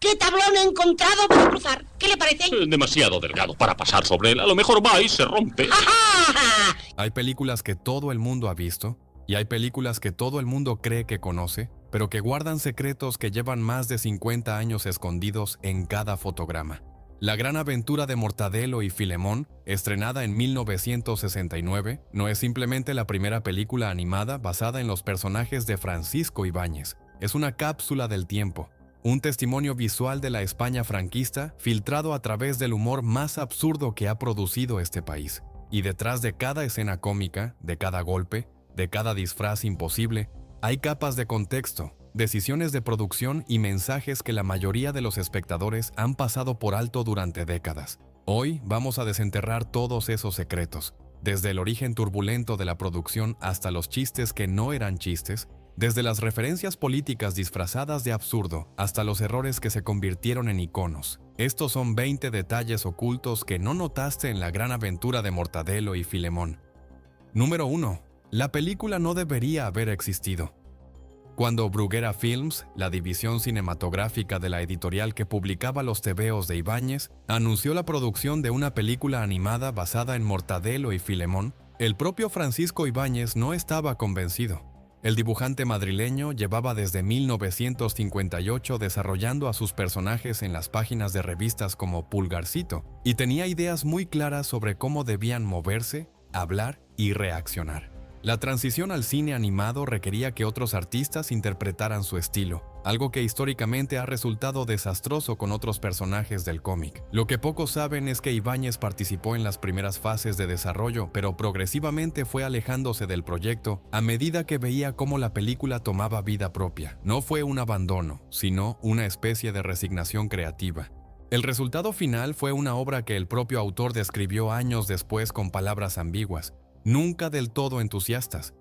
¿Qué tablón he encontrado para cruzar? ¿Qué le parece? Demasiado delgado para pasar sobre él. A lo mejor va y se rompe. ¡Ajá! Hay películas que todo el mundo ha visto y hay películas que todo el mundo cree que conoce, pero que guardan secretos que llevan más de 50 años escondidos en cada fotograma. La gran aventura de Mortadelo y Filemón, estrenada en 1969, no es simplemente la primera película animada basada en los personajes de Francisco Ibáñez. Es una cápsula del tiempo, un testimonio visual de la España franquista filtrado a través del humor más absurdo que ha producido este país. Y detrás de cada escena cómica, de cada golpe, de cada disfraz imposible, hay capas de contexto, decisiones de producción y mensajes que la mayoría de los espectadores han pasado por alto durante décadas. Hoy vamos a desenterrar todos esos secretos, desde el origen turbulento de la producción hasta los chistes que no eran chistes, desde las referencias políticas disfrazadas de absurdo hasta los errores que se convirtieron en iconos. Estos son 20 detalles ocultos que no notaste en la gran aventura de Mortadelo y Filemón. Número 1. La película no debería haber existido. Cuando Bruguera Films, la división cinematográfica de la editorial que publicaba los tebeos de Ibáñez, anunció la producción de una película animada basada en Mortadelo y Filemón, el propio Francisco Ibáñez no estaba convencido. El dibujante madrileño llevaba desde 1958 desarrollando a sus personajes en las páginas de revistas como Pulgarcito y tenía ideas muy claras sobre cómo debían moverse, hablar y reaccionar. La transición al cine animado requería que otros artistas interpretaran su estilo, algo que históricamente ha resultado desastroso con otros personajes del cómic. Lo que pocos saben es que Ibáñez participó en las primeras fases de desarrollo, pero progresivamente fue alejándose del proyecto a medida que veía cómo la película tomaba vida propia. No fue un abandono, sino una especie de resignación creativa. El resultado final fue una obra que el propio autor describió años después con palabras ambiguas, nunca del todo entusiastas.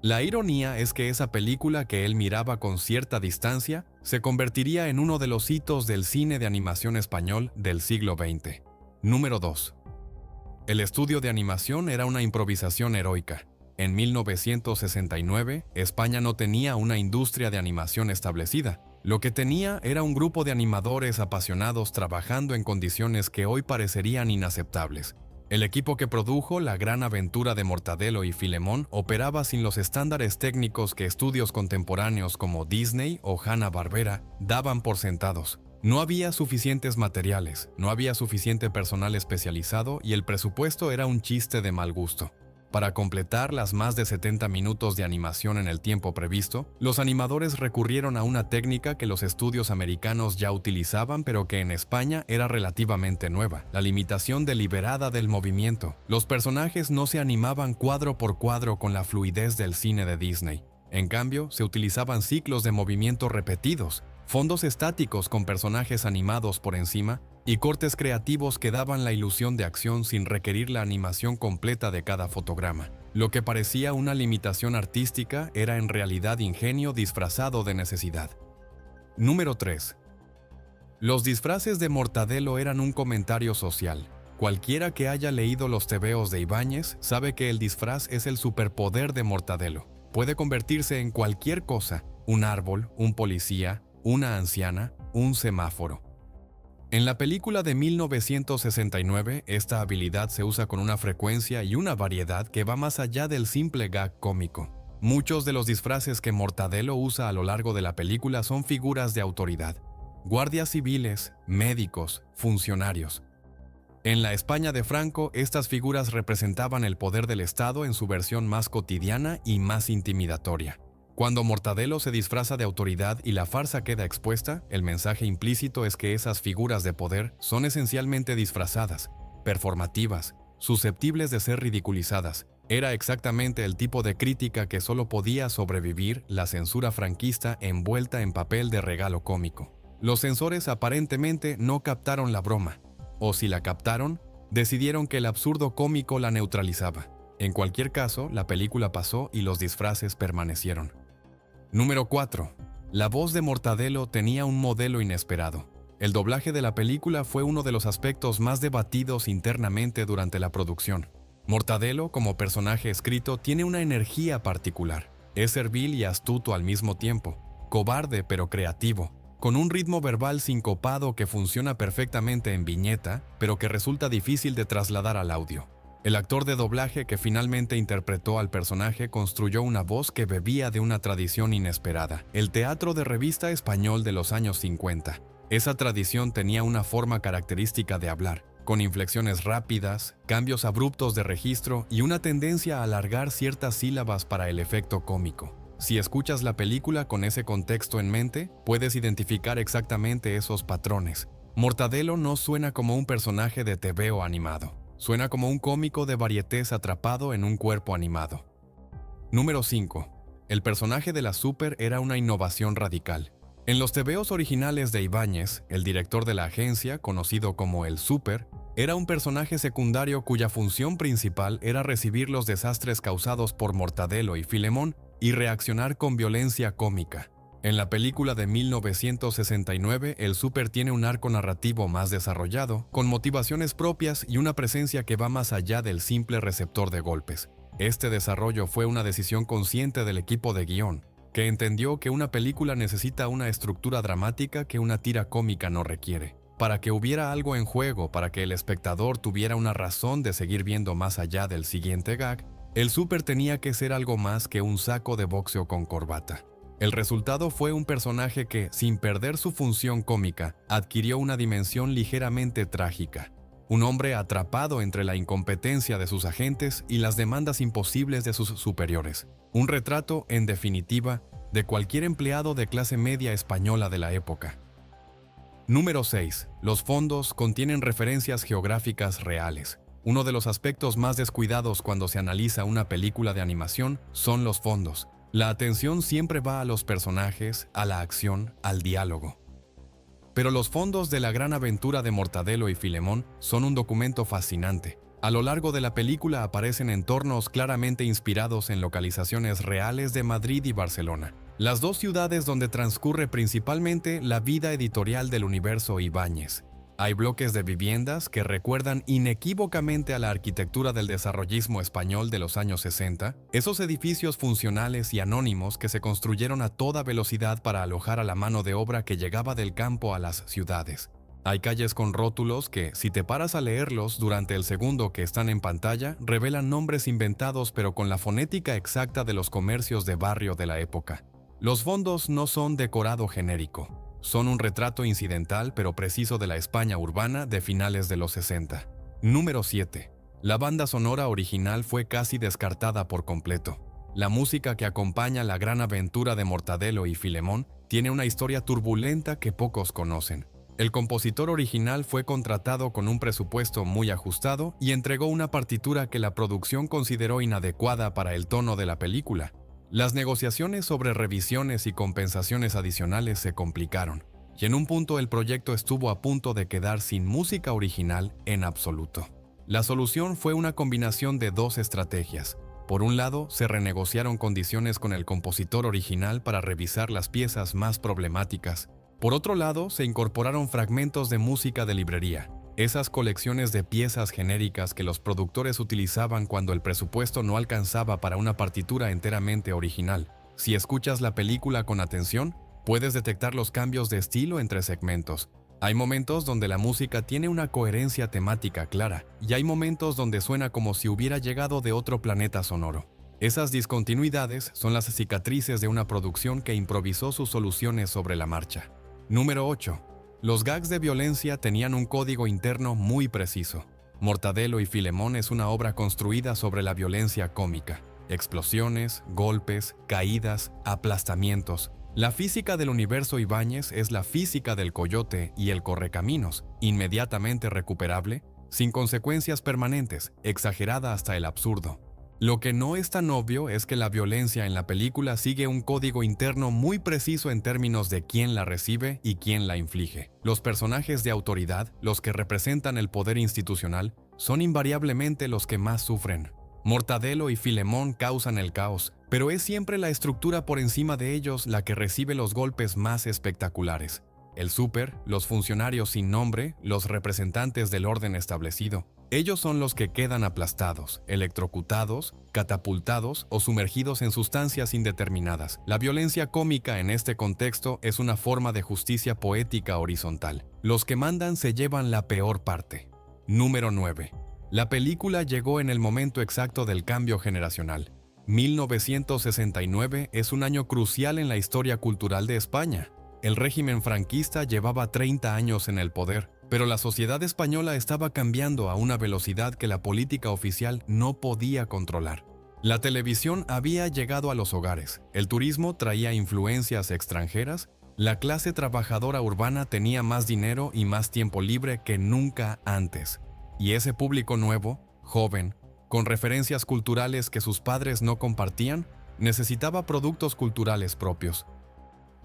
La ironía es que esa película que él miraba con cierta distancia se convertiría en uno de los hitos del cine de animación español del siglo XX. Número 2. El estudio de animación era una improvisación heroica. En 1969, España no tenía una industria de animación establecida. Lo que tenía era un grupo de animadores apasionados trabajando en condiciones que hoy parecerían inaceptables. El equipo que produjo la gran aventura de Mortadelo y Filemón operaba sin los estándares técnicos que estudios contemporáneos como Disney o Hanna-Barbera daban por sentados. No había suficientes materiales, no había suficiente personal especializado y el presupuesto era un chiste de mal gusto. Para completar las más de 70 minutos de animación en el tiempo previsto, los animadores recurrieron a una técnica que los estudios americanos ya utilizaban pero que en España era relativamente nueva, la limitación deliberada del movimiento. Los personajes no se animaban cuadro por cuadro con la fluidez del cine de Disney. En cambio, se utilizaban ciclos de movimiento repetidos, fondos estáticos con personajes animados por encima y cortes creativos que daban la ilusión de acción sin requerir la animación completa de cada fotograma. Lo que parecía una limitación artística era en realidad ingenio disfrazado de necesidad. Número 3. Los disfraces de Mortadelo eran un comentario social. Cualquiera que haya leído los tebeos de Ibáñez sabe que el disfraz es el superpoder de Mortadelo. Puede convertirse en cualquier cosa: un árbol, un policía, una anciana, un semáforo. En la película de 1969, esta habilidad se usa con una frecuencia y una variedad que va más allá del simple gag cómico. Muchos de los disfraces que Mortadelo usa a lo largo de la película son figuras de autoridad: guardias civiles, médicos, funcionarios. En la España de Franco, estas figuras representaban el poder del Estado en su versión más cotidiana y más intimidatoria. Cuando Mortadelo se disfraza de autoridad y la farsa queda expuesta, el mensaje implícito es que esas figuras de poder son esencialmente disfrazadas, performativas, susceptibles de ser ridiculizadas. Era exactamente el tipo de crítica que solo podía sobrevivir la censura franquista envuelta en papel de regalo cómico. Los censores aparentemente no captaron la broma, o si la captaron, decidieron que el absurdo cómico la neutralizaba. En cualquier caso, la película pasó y los disfraces permanecieron. Número 4. La voz de Mortadelo tenía un modelo inesperado. El doblaje de la película fue uno de los aspectos más debatidos internamente durante la producción. Mortadelo, como personaje escrito, tiene una energía particular. Es servil y astuto al mismo tiempo, cobarde pero creativo. con un ritmo verbal sincopado que funciona perfectamente en viñeta, pero que resulta difícil de trasladar al audio. El actor de doblaje que finalmente interpretó al personaje construyó una voz que bebía de una tradición inesperada, el teatro de revista español de los años 50. Esa tradición tenía una forma característica de hablar, con inflexiones rápidas, cambios abruptos de registro y una tendencia a alargar ciertas sílabas para el efecto cómico. Si escuchas la película con ese contexto en mente, puedes identificar exactamente esos patrones. Mortadelo no suena como un personaje de TVO animado. Suena como un cómico de varietés atrapado en un cuerpo animado. Número 5. El personaje de la Súper era una innovación radical. En los TVOs originales de Ibáñez, el director de la agencia, conocido como el Súper, era un personaje secundario cuya función principal era recibir los desastres causados por Mortadelo y Filemón y reaccionar con violencia cómica. En la película de 1969, el Súper tiene un arco narrativo más desarrollado, con motivaciones propias y una presencia que va más allá del simple receptor de golpes. Este desarrollo fue una decisión consciente del equipo de guión, que entendió que una película necesita una estructura dramática que una tira cómica no requiere. Para que hubiera algo en juego, para que el espectador tuviera una razón de seguir viendo más allá del siguiente gag, el Súper tenía que ser algo más que un saco de boxeo con corbata. El resultado fue un personaje que, sin perder su función cómica, adquirió una dimensión ligeramente trágica. Un hombre atrapado entre la incompetencia de sus agentes y las demandas imposibles de sus superiores. Un retrato, en definitiva, de cualquier empleado de clase media española de la época. Número 6. Los fondos contienen referencias geográficas reales. Uno de los aspectos más descuidados cuando se analiza una película de animación son los fondos. La atención siempre va a los personajes, a la acción, al diálogo. Pero los fondos de la gran aventura de Mortadelo y Filemón son un documento fascinante. A lo largo de la película aparecen entornos claramente inspirados en localizaciones reales de Madrid y Barcelona, las dos ciudades donde transcurre principalmente la vida editorial del universo Ibáñez. Hay bloques de viviendas que recuerdan inequívocamente a la arquitectura del desarrollismo español de los años 60, esos edificios funcionales y anónimos que se construyeron a toda velocidad para alojar a la mano de obra que llegaba del campo a las ciudades. Hay calles con rótulos que, si te paras a leerlos durante el segundo que están en pantalla, revelan nombres inventados pero con la fonética exacta de los comercios de barrio de la época. Los fondos no son decorado genérico. Son un retrato incidental pero preciso de la España urbana de finales de los 60. Número 7. La banda sonora original fue casi descartada por completo. La música que acompaña la gran aventura de Mortadelo y Filemón tiene una historia turbulenta que pocos conocen. El compositor original fue contratado con un presupuesto muy ajustado y entregó una partitura que la producción consideró inadecuada para el tono de la película. Las negociaciones sobre revisiones y compensaciones adicionales se complicaron, y en un punto el proyecto estuvo a punto de quedar sin música original en absoluto. La solución fue una combinación de dos estrategias. Por un lado, se renegociaron condiciones con el compositor original para revisar las piezas más problemáticas. Por otro lado, se incorporaron fragmentos de música de librería, esas colecciones de piezas genéricas que los productores utilizaban cuando el presupuesto no alcanzaba para una partitura enteramente original. Si escuchas la película con atención, puedes detectar los cambios de estilo entre segmentos. Hay momentos donde la música tiene una coherencia temática clara, y hay momentos donde suena como si hubiera llegado de otro planeta sonoro. Esas discontinuidades son las cicatrices de una producción que improvisó sus soluciones sobre la marcha. Número 8. Los gags de violencia tenían un código interno muy preciso. Mortadelo y Filemón es una obra construida sobre la violencia cómica. Explosiones, golpes, caídas, aplastamientos. La física del universo Ibáñez es la física del coyote y el correcaminos, inmediatamente recuperable, sin consecuencias permanentes, exagerada hasta el absurdo. Lo que no es tan obvio es que la violencia en la película sigue un código interno muy preciso en términos de quién la recibe y quién la inflige. Los personajes de autoridad, los que representan el poder institucional, son invariablemente los que más sufren. Mortadelo y Filemón causan el caos, pero es siempre la estructura por encima de ellos la que recibe los golpes más espectaculares. el súper, los funcionarios sin nombre, los representantes del orden establecido. Ellos son los que quedan aplastados, electrocutados, catapultados o sumergidos en sustancias indeterminadas. La violencia cómica en este contexto es una forma de justicia poética horizontal. Los que mandan se llevan la peor parte. Número 9. La película llegó en el momento exacto del cambio generacional. 1969 es un año crucial en la historia cultural de España. El régimen franquista llevaba 30 años en el poder, pero la sociedad española estaba cambiando a una velocidad que la política oficial no podía controlar. La televisión había llegado a los hogares, el turismo traía influencias extranjeras, la clase trabajadora urbana tenía más dinero y más tiempo libre que nunca antes. Y ese público nuevo, joven, con referencias culturales que sus padres no compartían, necesitaba productos culturales propios.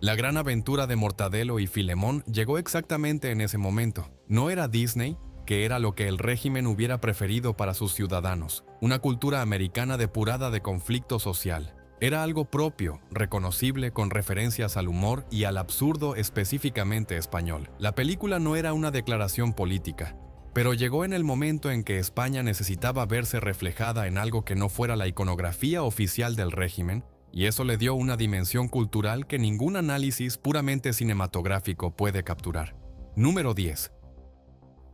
La gran aventura de Mortadelo y Filemón llegó exactamente en ese momento. No era Disney, que era lo que el régimen hubiera preferido para sus ciudadanos, una cultura americana depurada de conflicto social. Era algo propio, reconocible con referencias al humor y al absurdo específicamente español. La película no era una declaración política, pero llegó en el momento en que España necesitaba verse reflejada en algo que no fuera la iconografía oficial del régimen, y eso le dio una dimensión cultural que ningún análisis puramente cinematográfico puede capturar. Número 10.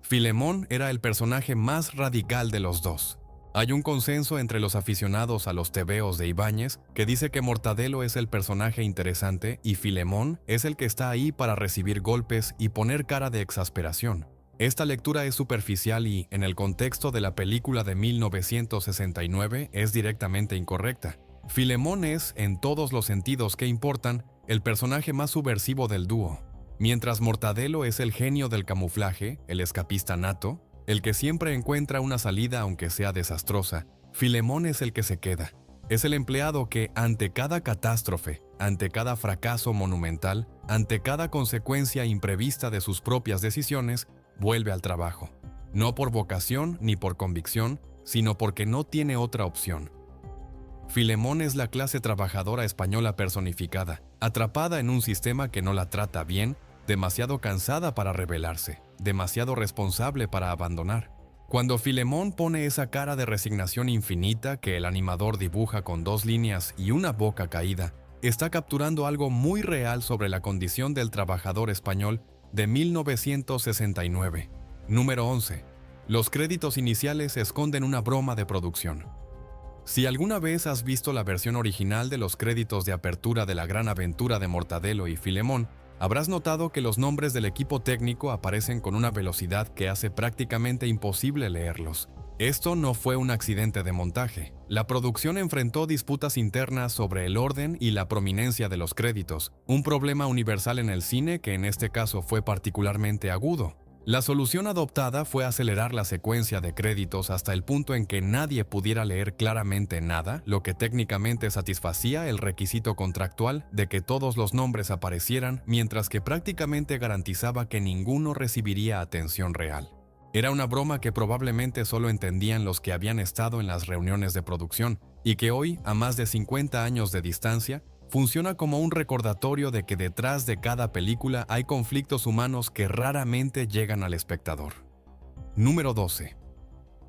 Filemón era el personaje más radical de los dos. Hay un consenso entre los aficionados a los tebeos de Ibáñez que dice que Mortadelo es el personaje interesante y Filemón es el que está ahí para recibir golpes y poner cara de exasperación. Esta lectura es superficial y, en el contexto de la película de 1969, es directamente incorrecta. Filemón es, en todos los sentidos que importan, el personaje más subversivo del dúo, mientras Mortadelo es el genio del camuflaje, el escapista nato, el que siempre encuentra una salida aunque sea desastrosa. Filemón es el que se queda. Es el empleado que, ante cada catástrofe, ante cada fracaso monumental, ante cada consecuencia imprevista de sus propias decisiones, vuelve al trabajo. No por vocación ni por convicción, sino porque no tiene otra opción. Filemón es la clase trabajadora española personificada, atrapada en un sistema que no la trata bien, demasiado cansada para rebelarse, demasiado responsable para abandonar. Cuando Filemón pone esa cara de resignación infinita que el animador dibuja con 2 líneas y una boca caída, está capturando algo muy real sobre la condición del trabajador español de 1969. Número 11. Los créditos iniciales esconden una broma de producción. Si alguna vez has visto la versión original de los créditos de apertura de La Gran Aventura de Mortadelo y Filemón, habrás notado que los nombres del equipo técnico aparecen con una velocidad que hace prácticamente imposible leerlos. Esto no fue un accidente de montaje. La producción enfrentó disputas internas sobre el orden y la prominencia de los créditos, un problema universal en el cine que en este caso fue particularmente agudo. La solución adoptada fue acelerar la secuencia de créditos hasta el punto en que nadie pudiera leer claramente nada, lo que técnicamente satisfacía el requisito contractual de que todos los nombres aparecieran, mientras que prácticamente garantizaba que ninguno recibiría atención real. Era una broma que probablemente solo entendían los que habían estado en las reuniones de producción, y que hoy, a más de 50 años de distancia, funciona como un recordatorio de que detrás de cada película hay conflictos humanos que raramente llegan al espectador. Número 12.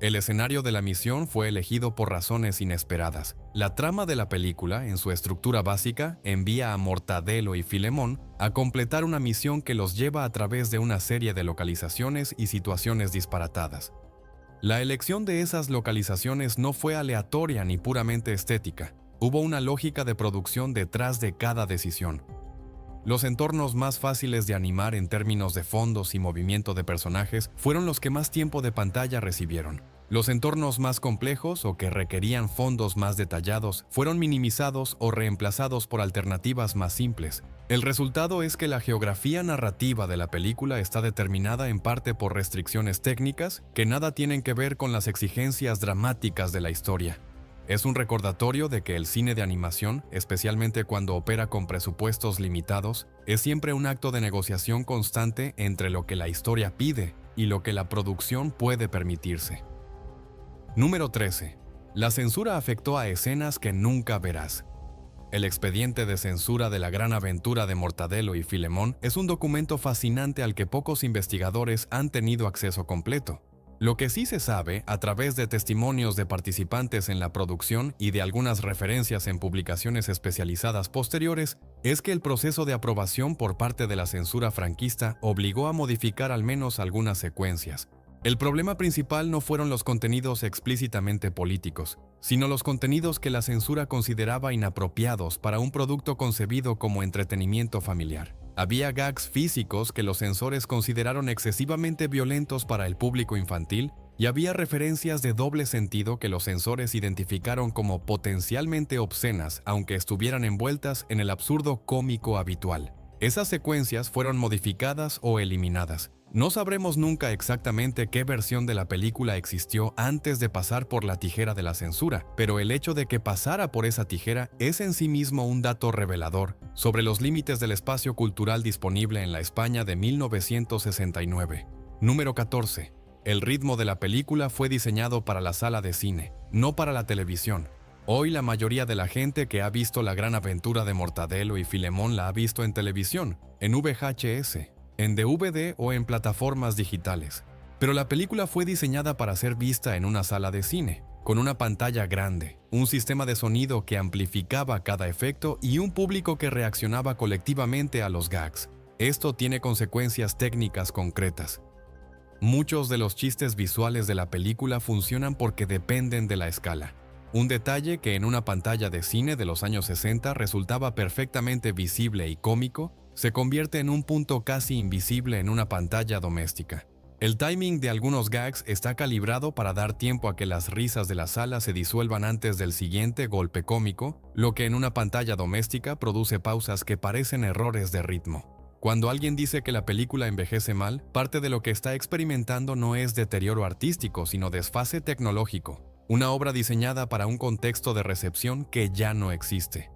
El escenario de la misión fue elegido por razones inesperadas. La trama de la película, en su estructura básica, envía a Mortadelo y Filemón a completar una misión que los lleva a través de una serie de localizaciones y situaciones disparatadas. La elección de esas localizaciones no fue aleatoria ni puramente estética. Hubo una lógica de producción detrás de cada decisión. Los entornos más fáciles de animar en términos de fondos y movimiento de personajes fueron los que más tiempo de pantalla recibieron. Los entornos más complejos o que requerían fondos más detallados fueron minimizados o reemplazados por alternativas más simples. El resultado es que la geografía narrativa de la película está determinada en parte por restricciones técnicas que nada tienen que ver con las exigencias dramáticas de la historia. Es un recordatorio de que el cine de animación, especialmente cuando opera con presupuestos limitados, es siempre un acto de negociación constante entre lo que la historia pide y lo que la producción puede permitirse. Número 13. La censura afectó a escenas que nunca verás. El expediente de censura de la gran aventura de Mortadelo y Filemón es un documento fascinante al que pocos investigadores han tenido acceso completo. Lo que sí se sabe, a través de testimonios de participantes en la producción y de algunas referencias en publicaciones especializadas posteriores, es que el proceso de aprobación por parte de la censura franquista obligó a modificar al menos algunas secuencias. El problema principal no fueron los contenidos explícitamente políticos, sino los contenidos que la censura consideraba inapropiados para un producto concebido como entretenimiento familiar. Había gags físicos que los censores consideraron excesivamente violentos para el público infantil y había referencias de doble sentido que los censores identificaron como potencialmente obscenas, aunque estuvieran envueltas en el absurdo cómico habitual. Esas secuencias fueron modificadas o eliminadas. No sabremos nunca exactamente qué versión de la película existió antes de pasar por la tijera de la censura, pero el hecho de que pasara por esa tijera es en sí mismo un dato revelador sobre los límites del espacio cultural disponible en la España de 1969. Número 14. El ritmo de la película fue diseñado para la sala de cine, no para la televisión. Hoy la mayoría de la gente que ha visto la gran aventura de Mortadelo y Filemón la ha visto en televisión, en VHS, en DVD o en plataformas digitales. Pero la película fue diseñada para ser vista en una sala de cine, con una pantalla grande, un sistema de sonido que amplificaba cada efecto y un público que reaccionaba colectivamente a los gags. Esto tiene consecuencias técnicas concretas. Muchos de los chistes visuales de la película funcionan porque dependen de la escala. Un detalle que en una pantalla de cine de los años 60 resultaba perfectamente visible y cómico, se convierte en un punto casi invisible en una pantalla doméstica. El timing de algunos gags está calibrado para dar tiempo a que las risas de la sala se disuelvan antes del siguiente golpe cómico, lo que en una pantalla doméstica produce pausas que parecen errores de ritmo. Cuando alguien dice que la película envejece mal, parte de lo que está experimentando no es deterioro artístico, sino desfase tecnológico, una obra diseñada para un contexto de recepción que ya no existe.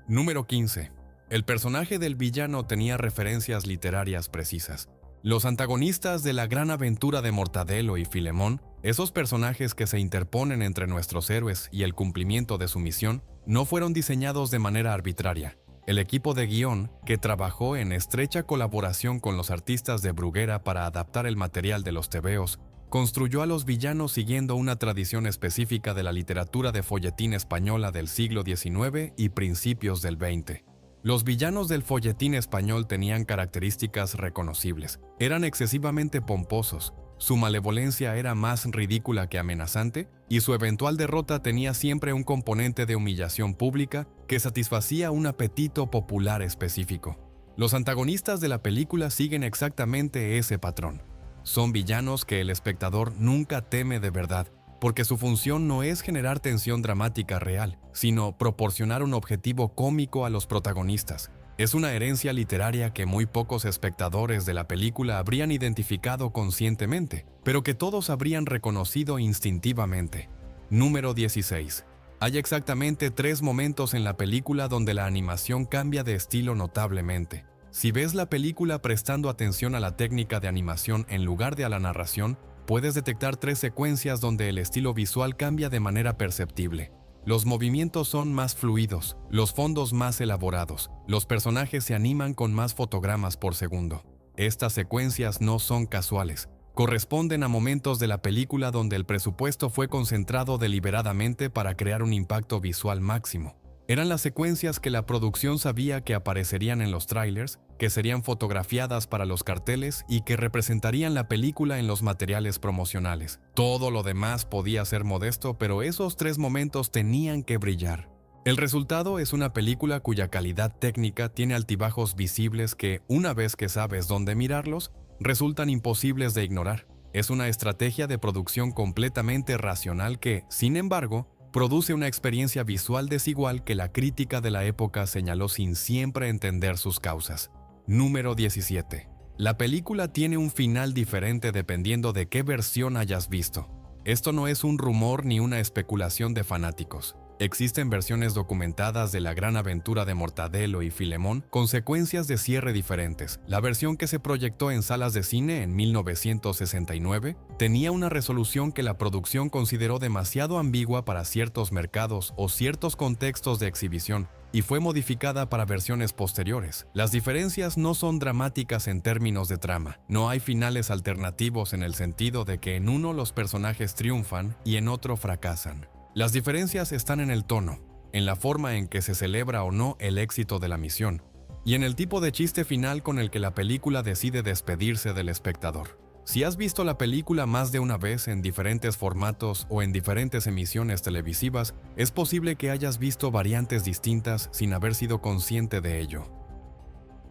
Número 15. El personaje del villano tenía referencias literarias precisas. Los antagonistas de la gran aventura de Mortadelo y Filemón, esos personajes que se interponen entre nuestros héroes y el cumplimiento de su misión, no fueron diseñados de manera arbitraria. El equipo de guión, que trabajó en estrecha colaboración con los artistas de Bruguera para adaptar el material de los tebeos, construyó a los villanos siguiendo una tradición específica de la literatura de folletín española del siglo XIX y principios del XX. Los villanos del folletín español tenían características reconocibles. Eran excesivamente pomposos, su malevolencia era más ridícula que amenazante, y su eventual derrota tenía siempre un componente de humillación pública que satisfacía un apetito popular específico. Los antagonistas de la película siguen exactamente ese patrón. Son villanos que el espectador nunca teme de verdad, porque su función no es generar tensión dramática real, sino proporcionar un objetivo cómico a los protagonistas. Es una herencia literaria que muy pocos espectadores de la película habrían identificado conscientemente, pero que todos habrían reconocido instintivamente. Número 16. Hay exactamente 3 momentos en la película donde la animación cambia de estilo notablemente. Si ves la película prestando atención a la técnica de animación en lugar de a la narración, puedes detectar 3 secuencias donde el estilo visual cambia de manera perceptible. Los movimientos son más fluidos, los fondos más elaborados, los personajes se animan con más fotogramas por segundo. Estas secuencias no son casuales. Corresponden a momentos de la película donde el presupuesto fue concentrado deliberadamente para crear un impacto visual máximo. Eran las secuencias que la producción sabía que aparecerían en los trailers, que serían fotografiadas para los carteles y que representarían la película en los materiales promocionales. Todo lo demás podía ser modesto, pero esos 3 momentos tenían que brillar. El resultado es una película cuya calidad técnica tiene altibajos visibles que, una vez que sabes dónde mirarlos, resultan imposibles de ignorar. Es una estrategia de producción completamente racional que, sin embargo, produce una experiencia visual desigual que la crítica de la época señaló sin siempre entender sus causas. Número 17. La película tiene un final diferente dependiendo de qué versión hayas visto. Esto no es un rumor ni una especulación de fanáticos. Existen versiones documentadas de La Gran Aventura de Mortadelo y Filemón con secuencias de cierre diferentes. La versión que se proyectó en salas de cine en 1969 tenía una resolución que la producción consideró demasiado ambigua para ciertos mercados o ciertos contextos de exhibición, y fue modificada para versiones posteriores. Las diferencias no son dramáticas en términos de trama. No hay finales alternativos en el sentido de que en uno los personajes triunfan y en otro fracasan. Las diferencias están en el tono, en la forma en que se celebra o no el éxito de la misión, y en el tipo de chiste final con el que la película decide despedirse del espectador. Si has visto la película más de una vez en diferentes formatos o en diferentes emisiones televisivas, es posible que hayas visto variantes distintas sin haber sido consciente de ello.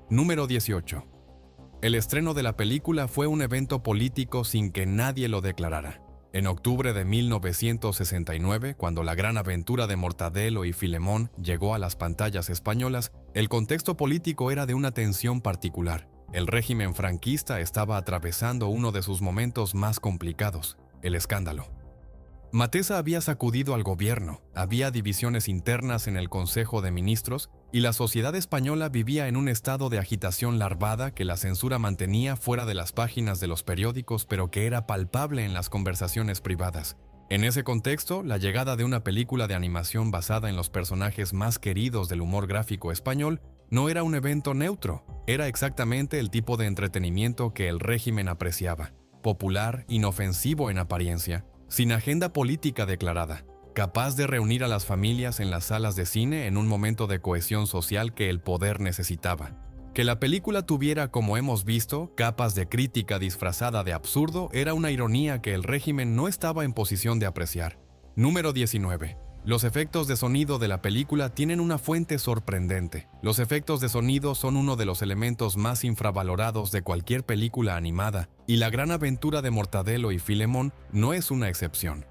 Número 18. El estreno de la película fue un evento político sin que nadie lo declarara. En octubre de 1969, cuando La Gran Aventura de Mortadelo y Filemón llegó a las pantallas españolas, el contexto político era de una tensión particular. El régimen franquista estaba atravesando uno de sus momentos más complicados, el escándalo. Matesa había sacudido al gobierno, había divisiones internas en el Consejo de Ministros y la sociedad española vivía en un estado de agitación larvada que la censura mantenía fuera de las páginas de los periódicos, pero que era palpable en las conversaciones privadas. En ese contexto, la llegada de una película de animación basada en los personajes más queridos del humor gráfico español no era un evento neutro, era exactamente el tipo de entretenimiento que el régimen apreciaba: popular, inofensivo en apariencia, sin agenda política declarada, capaz de reunir a las familias en las salas de cine en un momento de cohesión social que el poder necesitaba. Que la película tuviera, como hemos visto, capas de crítica disfrazada de absurdo era una ironía que el régimen no estaba en posición de apreciar. Número 19. Los efectos de sonido de la película tienen una fuente sorprendente. Los efectos de sonido son uno de los elementos más infravalorados de cualquier película animada, y La Gran Aventura de Mortadelo y Filemón no es una excepción.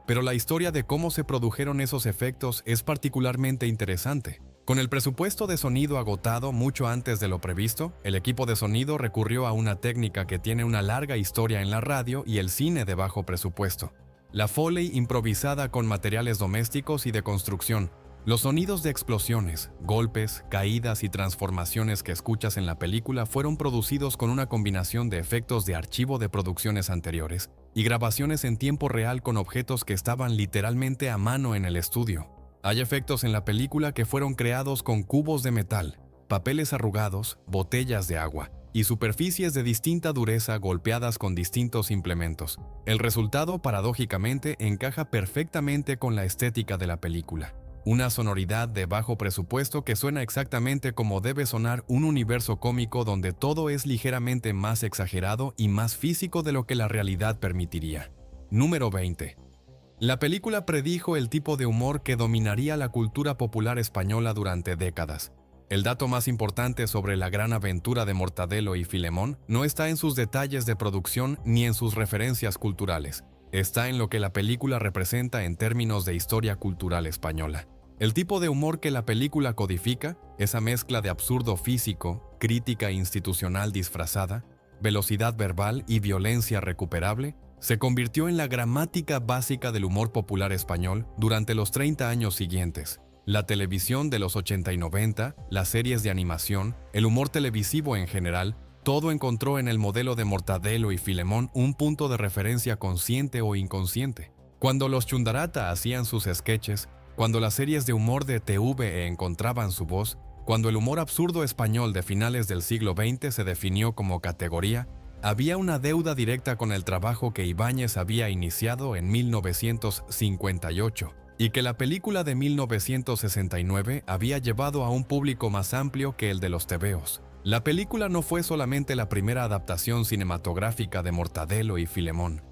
Pero la historia de cómo se produjeron esos efectos es particularmente interesante. Con el presupuesto de sonido agotado mucho antes de lo previsto, el equipo de sonido recurrió a una técnica que tiene una larga historia en la radio y el cine de bajo presupuesto: la Foley improvisada con materiales domésticos y de construcción. Los sonidos de explosiones, golpes, caídas y transformaciones que escuchas en la película fueron producidos con una combinación de efectos de archivo de producciones anteriores y grabaciones en tiempo real con objetos que estaban literalmente a mano en el estudio. Hay efectos en la película que fueron creados con cubos de metal, papeles arrugados, botellas de agua y superficies de distinta dureza golpeadas con distintos implementos. El resultado, paradójicamente, encaja perfectamente con la estética de la película. Una sonoridad de bajo presupuesto que suena exactamente como debe sonar un universo cómico donde todo es ligeramente más exagerado y más físico de lo que la realidad permitiría. Número 20. La película predijo el tipo de humor que dominaría la cultura popular española durante décadas. El dato más importante sobre La Gran Aventura de Mortadelo y Filemón no está en sus detalles de producción ni en sus referencias culturales. Está en lo que la película representa en términos de historia cultural española. El tipo de humor que la película codifica, esa mezcla de absurdo físico, crítica institucional disfrazada, velocidad verbal y violencia recuperable, se convirtió en la gramática básica del humor popular español durante los 30 años siguientes. La televisión de los 80 y 90, las series de animación, el humor televisivo en general, todo encontró en el modelo de Mortadelo y Filemón un punto de referencia consciente o inconsciente. Cuando los Chundarata hacían sus sketches, cuando las series de humor de TVE encontraban su voz, cuando el humor absurdo español de finales del siglo XX se definió como categoría, había una deuda directa con el trabajo que Ibáñez había iniciado en 1958 y que la película de 1969 había llevado a un público más amplio que el de los tebeos. La película no fue solamente la primera adaptación cinematográfica de Mortadelo y Filemón.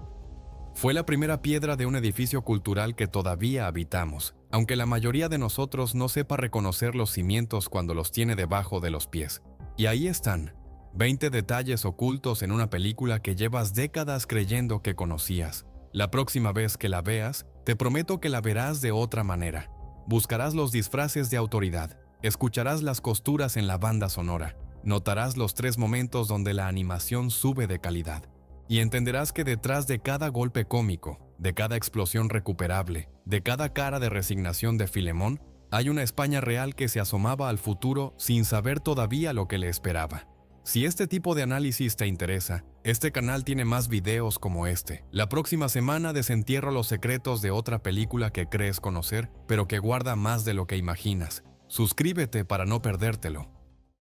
Fue la primera piedra de un edificio cultural que todavía habitamos, aunque la mayoría de nosotros no sepa reconocer los cimientos cuando los tiene debajo de los pies. Y ahí están, 20 detalles ocultos en una película que llevas décadas creyendo que conocías. La próxima vez que la veas, te prometo que la verás de otra manera. Buscarás los disfraces de autoridad, escucharás las costuras en la banda sonora, notarás los 3 momentos donde la animación sube de calidad, y entenderás que detrás de cada golpe cómico, de cada explosión recuperable, de cada cara de resignación de Filemón, hay una España real que se asomaba al futuro sin saber todavía lo que le esperaba. Si este tipo de análisis te interesa, este canal tiene más videos como este. La próxima semana desentierro los secretos de otra película que crees conocer, pero que guarda más de lo que imaginas. Suscríbete para no perdértelo.